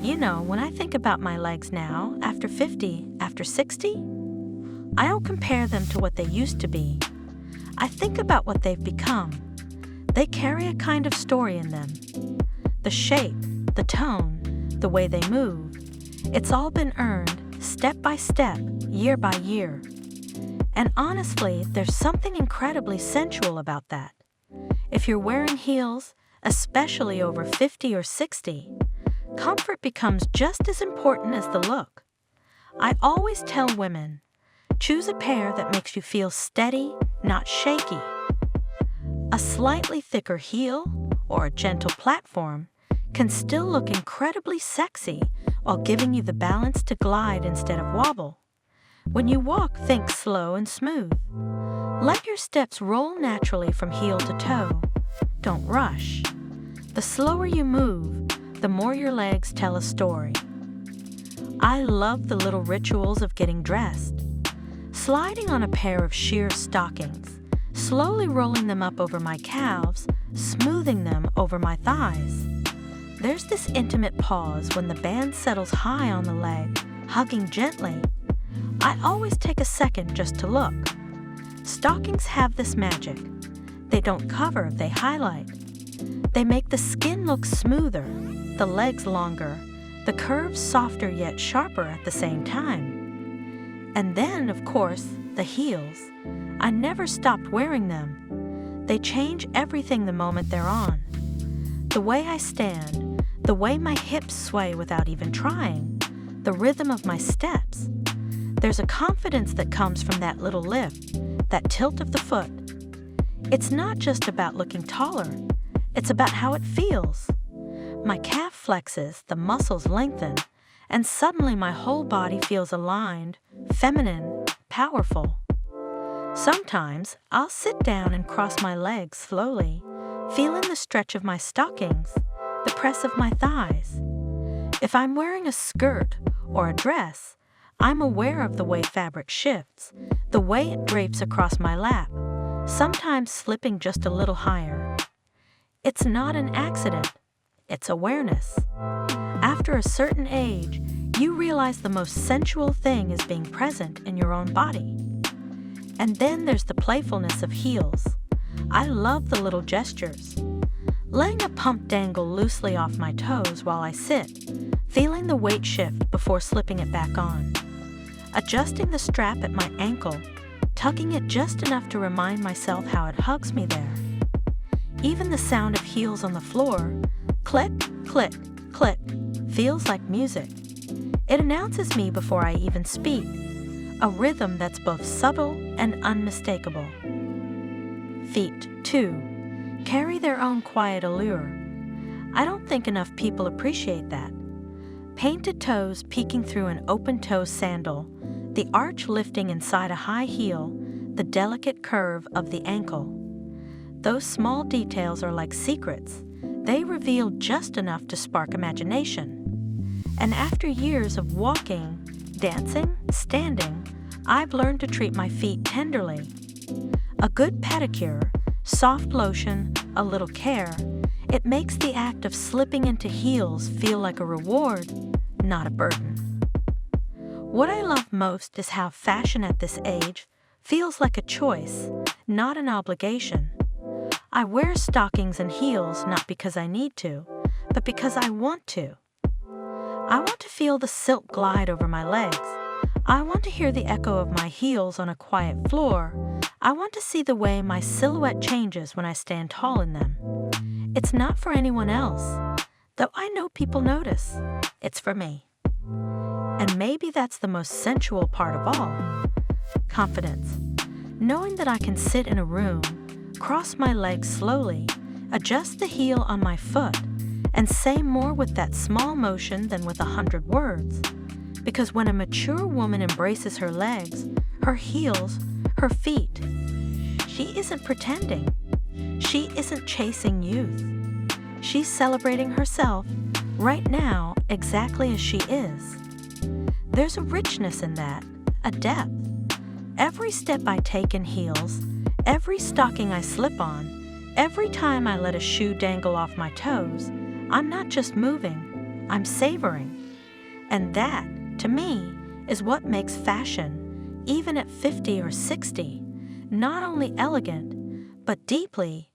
When I think about my legs now, after 50, after 60, I don't compare them to what they used to be. I think about what they've become. They carry a kind of story in them. The shape, the tone, the way they move, it's all been earned step by step, year by year. And honestly, there's something incredibly sensual about that. If you're wearing heels, especially over 50 or 60, comfort becomes just as important as the look. I always tell women, choose a pair that makes you feel steady, not shaky. A slightly thicker heel or a gentle platform can still look incredibly sexy while giving you the balance to glide instead of wobble. When you walk, think slow and smooth. Let your steps roll naturally from heel to toe. Don't rush. The slower you move, the more your legs tell a story. I love the little rituals of getting dressed. Sliding on a pair of sheer stockings, slowly rolling them up over my calves, smoothing them over my thighs. There's this intimate pause when the band settles high on the leg, hugging gently. I always take a second just to look. Stockings have this magic. They don't cover, they highlight. They make the skin look smoother, the legs longer, the curves softer yet sharper at the same time. And then, of course, the heels. I never stopped wearing them. They change everything the moment they're on. The way I stand, the way my hips sway without even trying, the rhythm of my steps. There's a confidence that comes from that little lift, that tilt of the foot. It's not just about looking taller, it's about how it feels. My calf flexes, the muscles lengthen, and suddenly my whole body feels aligned, feminine, powerful. Sometimes I'll sit down and cross my legs slowly, feeling the stretch of my stockings, the press of my thighs. If I'm wearing a skirt or a dress, I'm aware of the way fabric shifts, the way it drapes across my lap, sometimes slipping just a little higher. It's not an accident, it's awareness. After a certain age, you realize the most sensual thing is being present in your own body. And then there's the playfulness of heels. I love the little gestures. Letting a pump dangle loosely off my toes while I sit, feeling the weight shift before slipping it back on. Adjusting the strap at my ankle, tucking it just enough to remind myself how it hugs me there. Even the sound of heels on the floor, click, click, click, feels like music. It announces me before I even speak, a rhythm that's both subtle and unmistakable. Feet, too, carry their own quiet allure. I don't think enough people appreciate that. Painted toes peeking through an open-toe sandal, the arch lifting inside a high heel, the delicate curve of the ankle. Those small details are like secrets. They reveal just enough to spark imagination. And after years of walking, dancing, standing, I've learned to treat my feet tenderly. A good pedicure, soft lotion, a little care, it makes the act of slipping into heels feel like a reward, not a burden. What I love most is how fashion at this age feels like a choice, not an obligation. I wear stockings and heels not because I need to, but because I want to. I want to feel the silk glide over my legs. I want to hear the echo of my heels on a quiet floor. I want to see the way my silhouette changes when I stand tall in them. It's not for anyone else, though I know people notice. It's for me. And maybe that's the most sensual part of all. Confidence. Knowing that I can sit in a room, cross my legs slowly, adjust the heel on my foot, and say more with that small motion than with 100 words. Because when a mature woman embraces her legs, her heels, her feet, she isn't pretending. She isn't chasing youth. She's celebrating herself right now exactly as she is. There's a richness in that, a depth. Every step I take in heels, every stocking I slip on, every time I let a shoe dangle off my toes, I'm not just moving, I'm savoring. And that, to me, is what makes fashion, even at 50 or 60, not only elegant, but deeply